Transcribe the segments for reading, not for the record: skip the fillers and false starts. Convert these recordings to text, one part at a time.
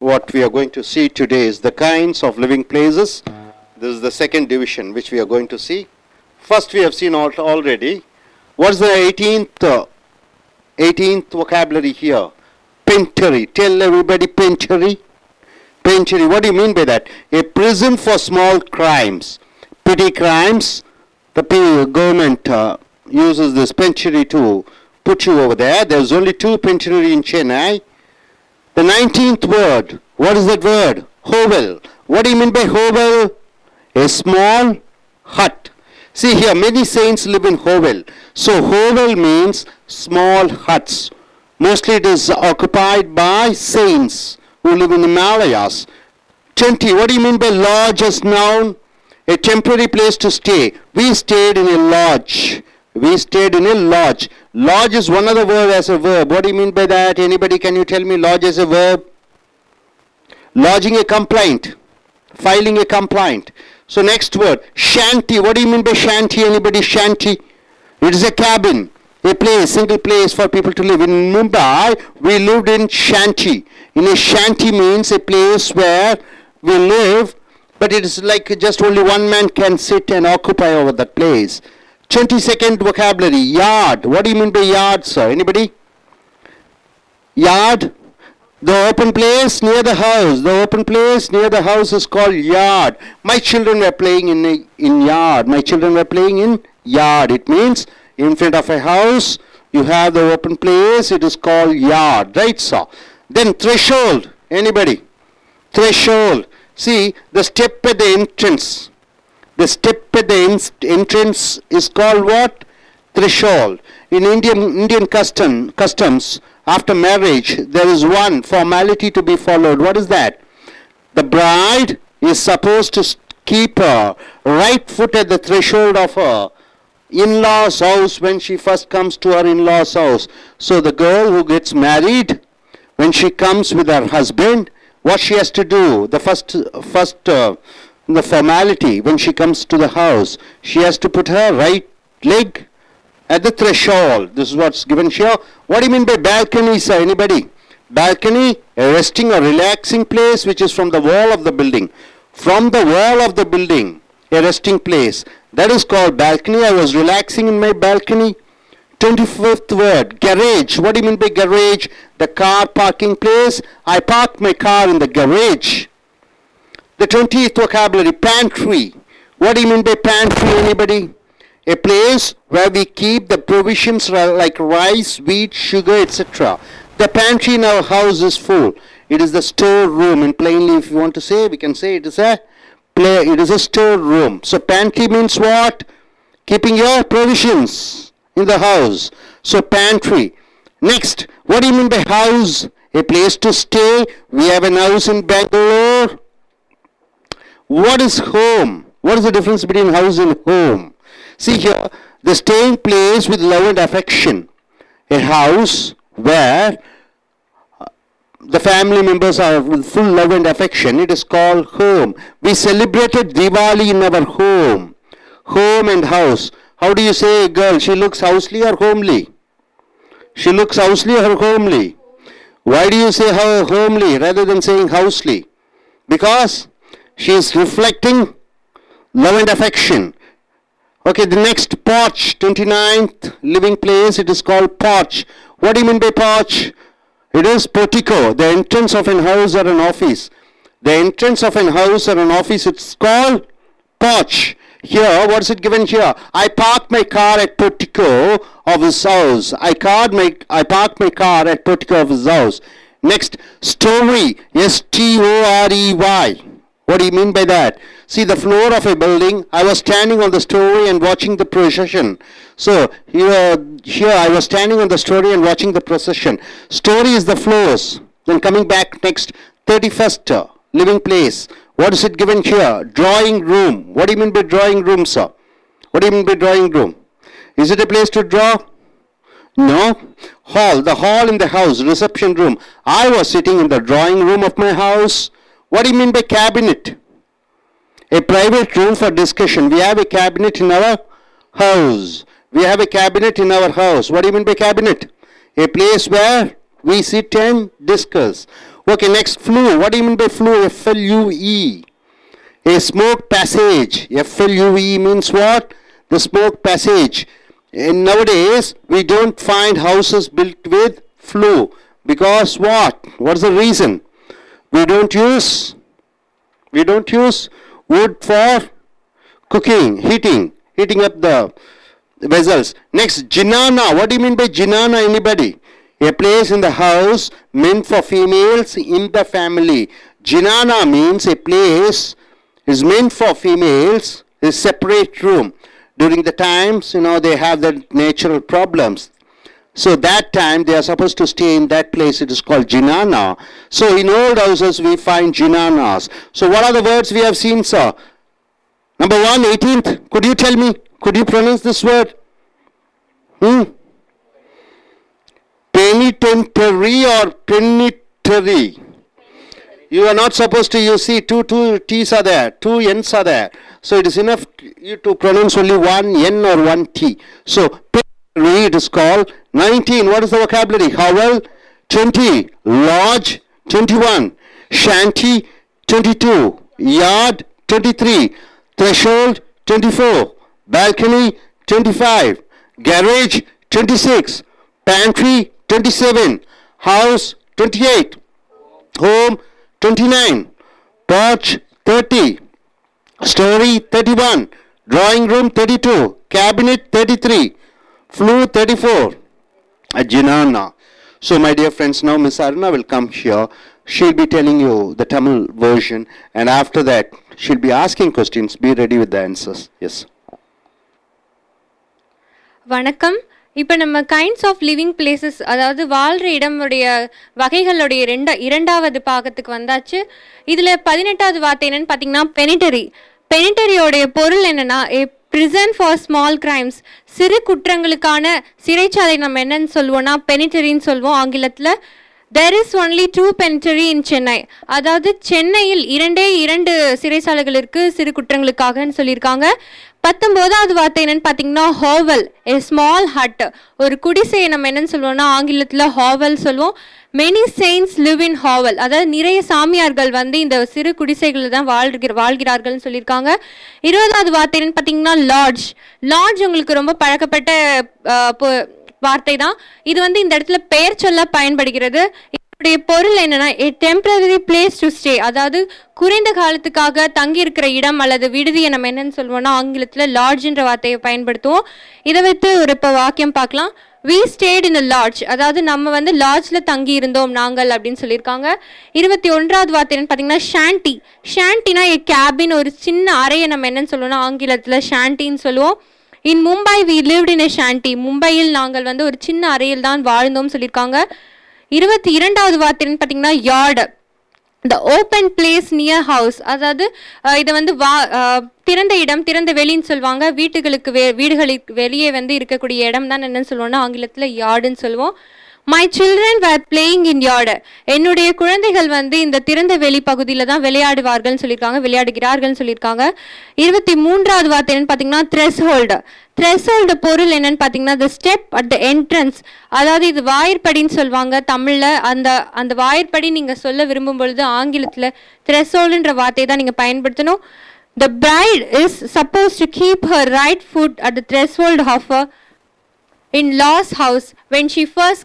what we are going to see today is the kinds of living places. This is the second division which we are going to see. First we have seen already. What's the 18th vocabulary here? Penitentiary. Tell everybody penitentiary. Penitentiary. What do you mean by that? A prison for small crimes. Petty crimes. The government uses this penitentiary to put you over there. There's only 2 penitentiary in Chennai. The 19th word. What is that word? Hovel. What do you mean by hovel? A small hut. See here, many saints live in hovel. So hovel means small huts. Mostly it is occupied by saints who live in Himalayas. 20. What do you mean by lodge as noun? A temporary place to stay. We stayed in a lodge. We stayed in a lodge. Lodge is one other word as a verb. What do you mean by that? Anybody, can you tell me lodge as a verb? Lodging a complaint. Filing a complaint. So next word, shanty. What do you mean by shanty? Anybody? Shanty. It is a cabin. A place, single place for people to live. In Mumbai, we lived in shanty. In a shanty means a place where we live, but it is like just only one man can sit and occupy over that place. 22nd vocabulary, yard. What do you mean by yard, sir? Anybody? Yard? The open place near the house. The open place near the house is called yard. My children were playing in yard. My children were playing in yard. It means in front of a house, you have the open place. It is called yard. Right, sir? Then threshold. Anybody? Threshold. See, the step at the entrance. The step at the entrance is called what? Threshold. In Indian customs, after marriage, there is one formality to be followed. What is that? The bride is supposed to keep her right foot at the threshold of her in-laws house when she first comes to her in-laws house. So the girl who gets married, when she comes with her husband, what she has to do? The the formality, when she comes to the house, she has to put her right leg at the threshold. This is what's given here. What do you mean by balcony, sir? Anybody? Balcony, a resting or relaxing place which is from the wall of the building. From the wall of the building, a resting place. That is called balcony. I was relaxing in my balcony. 25th word, garage. What do you mean by garage? The car parking place. I parked my car in the garage. The 20th vocabulary, pantry. What do you mean by pantry? Anybody? A place where we keep the provisions like rice, wheat, sugar, etc. The pantry in our house is full. It is the store room. And plainly, if you want to say, we can say it is a store room. So pantry means what? Keeping your provisions in the house. So pantry. Next, what do you mean by house? A place to stay. We have an house in Bangalore. What is home? What is the difference between house and home? See here, the staying place with love and affection. A house where the family members are with full love and affection. It is called home. We celebrated Diwali in our home. Home and house. How do you say a girl? She looks housely or homely? She looks housely or homely? Why do you say homely rather than saying housely? Because she is reflecting love and affection. Okay, the next, porch, 29th living place, it is called porch. What do you mean by porch? It is portico, the entrance of an house or an office. The entrance of an house or an office, it's called porch. Here, what is it given here? I parked my car at portico of his house. I parked my car at portico of his house. Next, story, S-T-O-R-E-Y. What do you mean by that? See, the floor of a building, I was standing on the story and watching the procession. So, here I was standing on the story and watching the procession. Story is the floors. Then coming back next, 31st living place. What is it given here? Drawing room. What do you mean by drawing room, sir? What do you mean by drawing room? Is it a place to draw? No. Hall. The hall in the house. Reception room. I was sitting in the drawing room of my house. What do you mean by cabinet? A private room for discussion. We have a cabinet in our house. We have a cabinet in our house. What do you mean by cabinet? A place where we sit and discuss. Okay, next, flue. What do you mean by flue? F-L-U-E. A smoke passage. F-L-U-E means what? The smoke passage. And nowadays, we don't find houses built with flue. Because what? What's the reason? We don't use wood for cooking, heating up the vessels. Next, jinana. What do you mean by jinana, anybody? A place in the house meant for females in the family. Jinana means a place is meant for females, a separate room. During the times, they have the natural problems. So that time they are supposed to stay in that place. It is called jinana. So in old houses we find jinanas. So what are the words we have seen, sir? Number 1, 18th. Could you tell me? Could you pronounce this word? Penitentiary or penitentiary? You are not supposed to, you see, two T's are there, 2 N's are there. So it is enough you to pronounce only 1 N or 1 T. So penitentiary it is called. 19, what is the vocabulary? Hovel. 20, lodge. 21, shanty. 22, yard. 23, threshold. 24, balcony. 25, garage. 26, pantry. 27, house. 28, home. 29, porch. 30, story. 31, drawing room. 32, cabinet. 33, flue. 34, a jinana. So my dear friends, now Miss Aruna will come here. She'll be telling you the Tamil version, and after that she'll be asking questions. Be ready with the answers. Yes. வணக்கம். இப்போ நம்ம kinds of living places, அதாவது வாழ்கிற இடமுடைய வகைகளுடைய இரண்டாவது பாகத்துக்கு வந்தாச்சு. இதில் 18வது வார்த்தை என்னன்னு பார்த்தீங்கன்னா பெனிட்டரி. பெனிட்டரியோடைய பொருள் என்னன்னா, prison for small crimes, சிறு குற்றங்களுக்கான சிறைச்சாலை நம்ம என்னன்னு சொல்லுவோம்னா பெனிட்டரின்னு சொல்லுவோம் ஆங்கிலத்தில். there is only 2 penitentiary in Chennai. அதாவது சென்னையில் 2 சிறைச்சாலைகள் இருக்குது சிறு குற்றங்களுக்காகன்னு சொல்லியிருக்காங்க. 19வது வார்த்தை என்னன்னு பார்த்தீங்கன்னா ஹோவல், a small hut, ஒரு குடிசையை நம்ம என்னன்னு சொல்லுவோம்னா ஆங்கிலத்தில் ஹாவல் சொல்லுவோம். many saints live in hovel, அதாவது நிறைய சாமியார்கள் இந்த சிறு குடிசைகளில் தான் வாழ்கிறார்கள்னு சொல்லியிருக்காங்க. 20வது வார்த்தை என்னன்னு பார்த்தீங்கன்னா லாட்ஜ். லாட்ஜ் உங்களுக்கு ரொம்ப பழக்கப்பட்ட வார்த்தை தான். இது இந்த இடத்துல பெயர் சொல்ல பயன்படுகிறது. இதனுடைய பொருள் என்னன்னா, a temporary place to stay, அதாவது குறைந்த காலத்துக்காக தங்கி இருக்கிற இடம் அல்லது விடுதியை நம்ம என்னன்னு சொல்லுவோம்னா ஆங்கிலத்தில் லாட்ஜ்ன்ற வார்த்தையை பயன்படுத்துவோம். இதை வைத்து ஒரு வாக்கியம் பார்க்கலாம். we stayed in a lodge, அதாவது நம்ம லாட்ஜில் தங்கி இருந்தோம் நாங்கள் அப்படின்னு சொல்லியிருக்காங்க. 21வது வார்த்தை என்னன்னு பார்த்தீங்கன்னா ஷாண்டி. ஷாண்டினா a cabin, ஒரு சின்ன அறையை நம்ம என்னன்னு சொல்லுவோம்னா ஆங்கிலத்தில் ஷாண்டின்னு சொல்லுவோம். in Mumbai we lived in a shanty, மும்பையில் நாங்கள் ஒரு சின்ன அறையில் தான் வாழ்ந்தோம் சொல்லியிருக்காங்க. 22வது வார்த்தை என்னன்னு பார்த்தீங்கன்னா yard, the open place near house, அதாவது இதை திறந்த இடம், திறந்த வெளின்னு சொல்லுவாங்க. வீடுகளுக்கு வெளியே இருக்கக்கூடிய இடம் தான் என்னன்னு சொல்லுவோம்னா ஆங்கிலத்தில் யார்டுன்னு சொல்லுவோம். my children were playing in yard, என்னுடைய குழந்தைகள் இந்த திறந்த வெளி பகுதியில் தான் விளையாடுகிறார்கள்னு சொல்லியிருக்காங்க. 23வது வார்த்தை என்னன்னு பார்த்தீங்கன்னா threshold. threshold பொருள் என்னன்னு பார்த்தீங்கன்னா the step at the entrance, அதாவது இது வாயிற்படின்னு சொல்லுவாங்க தமிழில். அந்த வாயிற்படி நீங்கள் சொல்ல விரும்பும் பொழுது ஆங்கிலத்தில் thresholdன்ற வார்த்தையை தான் நீங்கள் பயன்படுத்தணும். the bride is supposed to keep her right foot at the threshold of her in-laws house when she first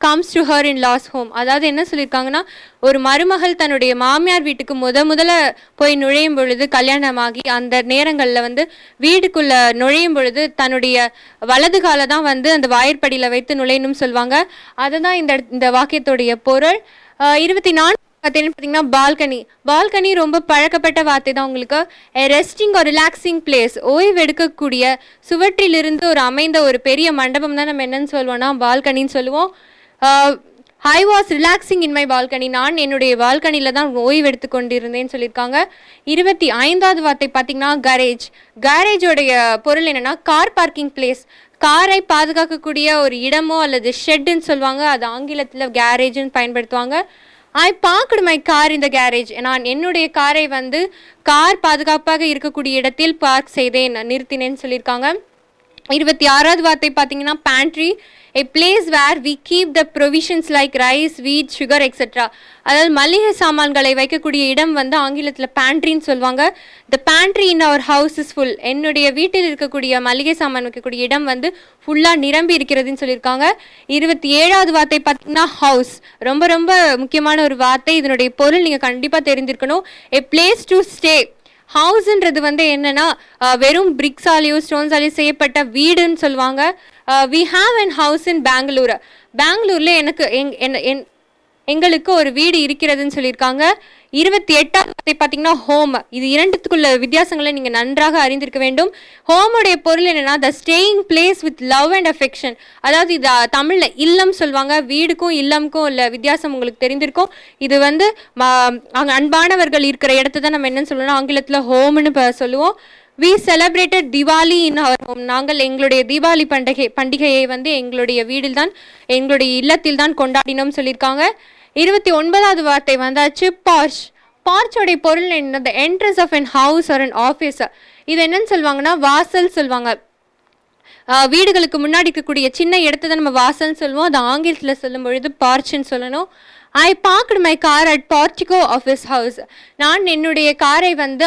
comes to her in-laws home, அதாவது என்ன சொல்லியிருக்காங்கன்னா, ஒரு மருமகள் தன்னுடைய மாமியார் வீட்டுக்கு முதல்ல போய் நுழையும் பொழுது, கல்யாணமாகி அந்த நேரங்களில் வீட்டுக்குள்ள நுழையும் பொழுது தன்னுடைய வலது காலை தான் அந்த வாயிற்படியில் வைத்து நுழையணும்னு சொல்லுவாங்க. அதுதான் இந்த வாக்கியத்துடைய பொருள். 24 பார்த்தீங்கன்னா பால்கனி. பால்கனி ரொம்ப பழக்கப்பட்ட வார்த்தை தான் உங்களுக்கு. ரெஸ்டிங் ஒரு ரிலாக்ஸிங் பிளேஸ், ஓய்வு எடுக்கக்கூடிய சுவற்றிலிருந்து அமைந்த ஒரு பெரிய மண்டபம் தான் நம்ம என்னன்னு சொல்லுவோம்னா பால்கனின்னு சொல்லுவோம். I was relaxing in my balcony, நான் என்னுடைய பால்கனியில் தான் ஓய்வு எடுத்து கொண்டிருந்தேன்னு சொல்லியிருக்காங்க. 25வது வார்த்தை பார்த்தீங்கன்னா கரேஜ். கேரேஜோடைய பொருள் என்னென்னா கார் பார்க்கிங் பிளேஸ், காரை பாதுகாக்கக்கூடிய ஒரு இடமோ அல்லது ஷெட்டுன்னு சொல்லுவாங்க. அது ஆங்கிலத்தில் கேரேஜ்னு பயன்படுத்துவாங்க. ஐ பார்க்டு மை கார் இந்த கேரேஜ், நான் என்னுடைய காரை கார் பாதுகாப்பாக இருக்கக்கூடிய இடத்தில் பார்க் செய்தேன், நிறுத்தினேன்னு சொல்லியிருக்காங்க. 26வது வார்த்தை பார்த்தீங்கன்னா pantry. a place where we keep the provisions like rice, wheat, sugar, etc. அதாவது மளிகை சாமான்களை வைக்கக்கூடிய இடம் வந்து ஆங்கிலத்தில் பேண்ட்ரின்னு சொல்லுவாங்க. the pantry in our house is full. என்னுடைய வீட்டில் இருக்கக்கூடிய மளிகை சாமான் வைக்கக்கூடிய இடம் வந்து ஃபுல்லாக நிரம்பி இருக்கிறதுன்னு சொல்லியிருக்காங்க. 27வது வார்த்தை பார்த்தீங்கன்னா ஹவுஸ். ரொம்ப ரொம்ப முக்கியமான ஒரு வார்த்தை. இதனுடைய பொருள் நீங்கள் கண்டிப்பாக தெரிஞ்சிருக்கணும். a place to stay. ஹவுஸ்ன்றது வந்து என்னன்னா வெறும் பிரிக்ஸாலேயோ ஸ்டோன்ஸாலேயோ செய்யப்பட்ட வீடுன்னு சொல்லுவாங்க. We have an house in Bangalore. பெங்களூரில் எங்களுக்கு ஒரு வீடு இருக்கிறதுன்னு சொல்லியிருக்காங்க. 28வது பார்த்தீங்கன்னா ஹோம். இது இரண்டுத்துக்குள்ள வித்தியாசங்களை நீங்கள் நன்றாக அறிந்திருக்க வேண்டும். ஹோமுடைய பொருள் என்னன்னா the staying place with love and affection. அதாவது இது தமிழில் இல்லம் சொல்லுவாங்க. வீடுக்கும் இல்லம்க்கும் உள்ள வித்தியாசம் உங்களுக்கு தெரிந்திருக்கும். இது வந்து அன்பானவர்கள் இருக்கிற இடத்த தான் நம்ம என்னன்னு சொல்லணும் ஆங்கிலத்தில் ஹோம்னு சொல்லுவோம். We celebrated Diwali in our home. நாங்கள் எங்களுடைய தீபாவளி பண்டிகையை வந்து எங்களுடைய வீடில் தான் எங்களுடைய இல்லத்தில் தான் கொண்டாடினோம் சொல்லியிருக்காங்க. 29வது வார்த்தை வந்தாச்சு பார்ச். பார்ச்சோடைய பொருள் என்ன? The entrance of an house or an office. இது என்னன்னு சொல்லுவாங்கன்னா வாசல் சொல்லுவாங்க. வீடுகளுக்கு முன்னாடி இருக்கக்கூடிய சின்ன இடத்த தான் நம்ம வாசல்னு சொல்லுவோம். அது ஆங்கிலத்தில் சொல்லும் பொழுது பார்ச்சுன்னு சொல்லணும். I parked my car at portico of his house. நான் என்னுடைய காரை வந்து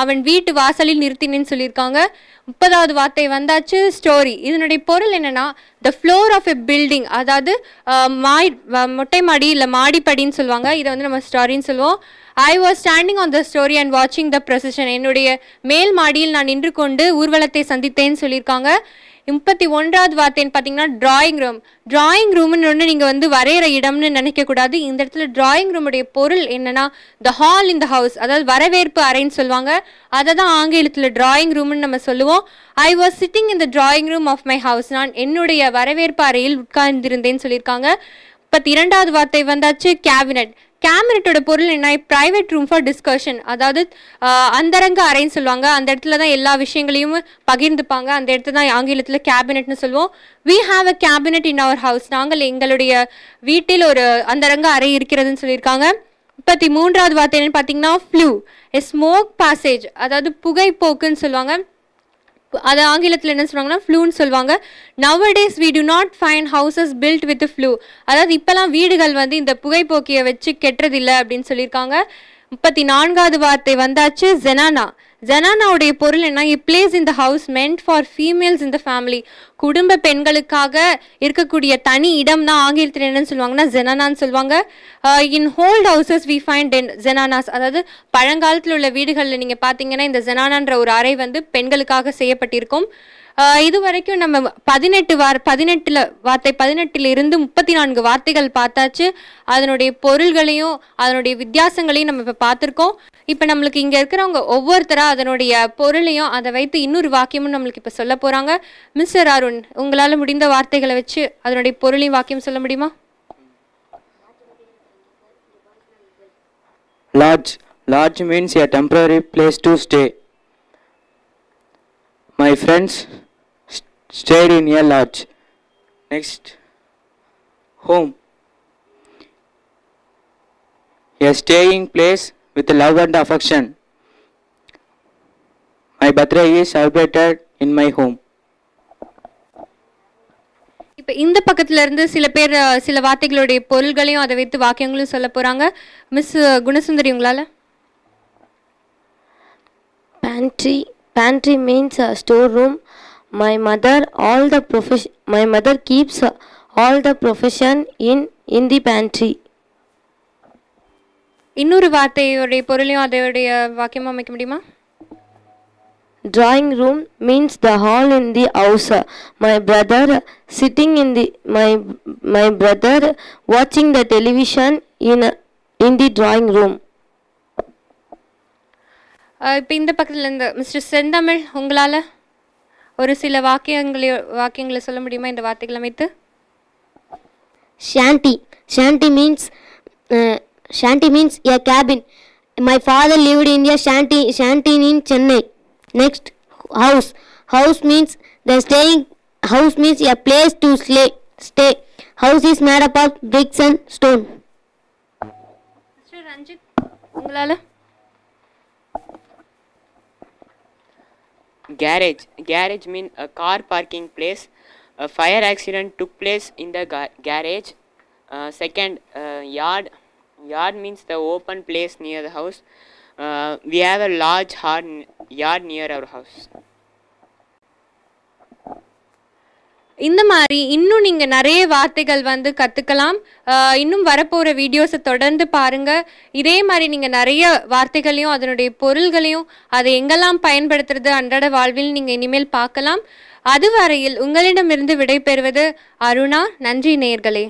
அவன் வீட்டு வாசலில் நிறுத்தினேன்னு சொல்லியிருக்காங்க. 30வது வார்த்தை வந்தாச்சு ஸ்டோரி. இதனுடைய பொருள் என்னன்னா the floor of a building. அதாவது மொட்டை மாடி இல்லை மாடிப்படின்னு சொல்லுவாங்க. இதை வந்து நம்ம ஸ்டோரின்னு சொல்லுவோம். I was standing on the story and வாட்சிங் த ப்ரொசஷன். என்னுடைய மேல் மாடியில் நான் நின்று கொண்டு ஊர்வலத்தை சந்தித்தேன்னு சொல்லியிருக்காங்க. 31வது வார்த்தைன்னு பார்த்தீங்கன்னா டிராயிங் ரூம். டிராயிங் ரூம்னு ஒன்று நீங்கள் வந்து வரைகிற இடம்னு நினைக்கக்கூடாது. இந்த இடத்துல டிராயிங் ரூமுடைய பொருள் என்னன்னா த ஹால் இன் த ஹவுஸ். அதாவது வரவேற்பு அறைன்னு சொல்லுவாங்க. அதை தான் ஆங்கிலத்தில் டிராயிங் ரூம்னு நம்ம சொல்லுவோம். I was sitting in the drawing room of my house. நான் என்னுடைய வரவேற்பு அறையில் உட்கார்ந்திருந்தேன்னு சொல்லியிருக்காங்க. 32வது வார்த்தை வந்தாச்சு கேபினட். கேபினட்டோட பொருள் என்ன? Private room for discussion. அதாவது அந்தரங்க அறைன்னு சொல்லுவாங்க. அந்த இடத்துல தான் எல்லா விஷயங்களையும் பகிர்ந்துப்பாங்க. அந்த இடத்துல தான் ஆங்கிலத்தில் கேபினட்னு சொல்லுவோம். We have a cabinet in our house. நாங்கள் எங்களுடைய வீட்டில் ஒரு அந்தரங்க அறை இருக்கிறதுன்னு சொல்லியிருக்காங்க. 33வது வார்த்தை என்னன்னு பார்த்தீங்கன்னா ஃப்ளூ. எ ஸ்மோக் பாசேஜ். அதாவது புகைப்போக்குன்னு சொல்லுவாங்க. அது ஆங்கிலத்தில் என்ன சொல்லுவாங்கன்னா ஃப்ளூன்னு சொல்லுவாங்க. Nowadays we do not find houses built with flue. அதாவது இப்போலாம் வீடுகள் வந்து இந்த புகைப்போக்கியை வச்சு கெட்டுறதில்லை அப்படின்னு சொல்லியிருக்காங்க. 34வது வார்த்தை வந்தாச்சு ஜெனானா. ஜெனானாவுடைய பொருள் என்ன? இ place in the house meant for females in the family. குடும்ப பெண்களுக்காக இருக்கக்கூடிய தனி இடம் தான் ஆங்கிலத்தில் என்னன்னு சொல்லுவாங்கன்னா ஜெனானான்னு சொல்லுவாங்க. இன் ஹோல்ட் ஹவுசஸ் வி ஃபைண்ட் ஜெனானாஸ். அதாவது பழங்காலத்தில் உள்ள வீடுகளில் நீங்கள் பார்த்தீங்கன்னா இந்த ஜெனானான்ற ஒரு அறை வந்து பெண்களுக்காக செய்யப்பட்டிருக்கும். இது வரைக்கும் நம்ம 18 வார்த்தை 18லிருந்து 34 வார்த்தைகள் பார்த்தாச்சு. அதனுடைய பொருள்களையும் அதனுடைய வித்தியாசங்களையும் நம்ம இப்போ பார்த்துருக்கோம். இப்போ நம்மளுக்கு இங்கே இருக்கிறவங்க ஒவ்வொருத்தராக அதனுடைய பொருளையும் அதை வைத்து இன்னொரு வாக்கியமும் நம்மளுக்கு இப்போ சொல்ல போகிறாங்க. மிஸ்டர் அருண், உங்களால் முடிந்த வார்த்தைகளை வச்சு அதனுடைய பொருளையும் வாக்கியம் சொல்ல முடியுமா? Lodge means a temporary place to stay. My friends stayed in a lodge. Next, home. A staying place with love and affection. My birthday is celebrated in my home. இப்போ இந்த பக்கத்துல இருந்து சில பேர் சில வார்த்தைகளுடைய பொருள்களையும் அதை வைத்து வாக்கியங்களும் சொல்ல போறாங்க. மிஸ் குணசுந்தரி, உங்களால? Pantry means a storeroom. My mother keeps all the profession in the pantry. இன்னொரு வார்த்தையோடைய பொருளையும் அதோடைய வாக்கியமா அமைக்க முடியுமா? Drawing room means the hall in the house. My brother sitting in the my brother watching the television in the drawing room. இப்போ இந்த பக்கத்தில் இந்த mister செந்தமிழ், உங்களால் ஒரு சில வாக்கியங்களை சொல்ல முடியுமா இந்த வார்த்தைகளை அமைத்து? Shanty means a cabin. My father lived in a shanty in Chennai. Next, house means a place to stay. House is made up of bricks and stone. Mister Ranjith, உங்களால்? Garage means a car parking place. A fire accident took place in the garage. Second, yard. Yard means the open place near the house. We have a large yard near our house. இந்த மாதிரி இன்னும் நீங்கள் நிறைய வார்த்தைகள் வந்து கற்றுக்கலாம். இன்னும் வரப்போகிற வீடியோஸை தொடர்ந்து பாருங்கள். இதே மாதிரி நீங்கள் நிறைய வார்த்தைகளையும் அதனுடைய பொருள்களையும் அதை எங்கெல்லாம் பயன்படுத்துறது அன்றாட வாழ்வில் நீங்கள் இனிமேல் பார்க்கலாம். அதுவரையில் உங்களிடமிருந்து விடைபெறுவது அருணா. நன்றி நேயர்களே.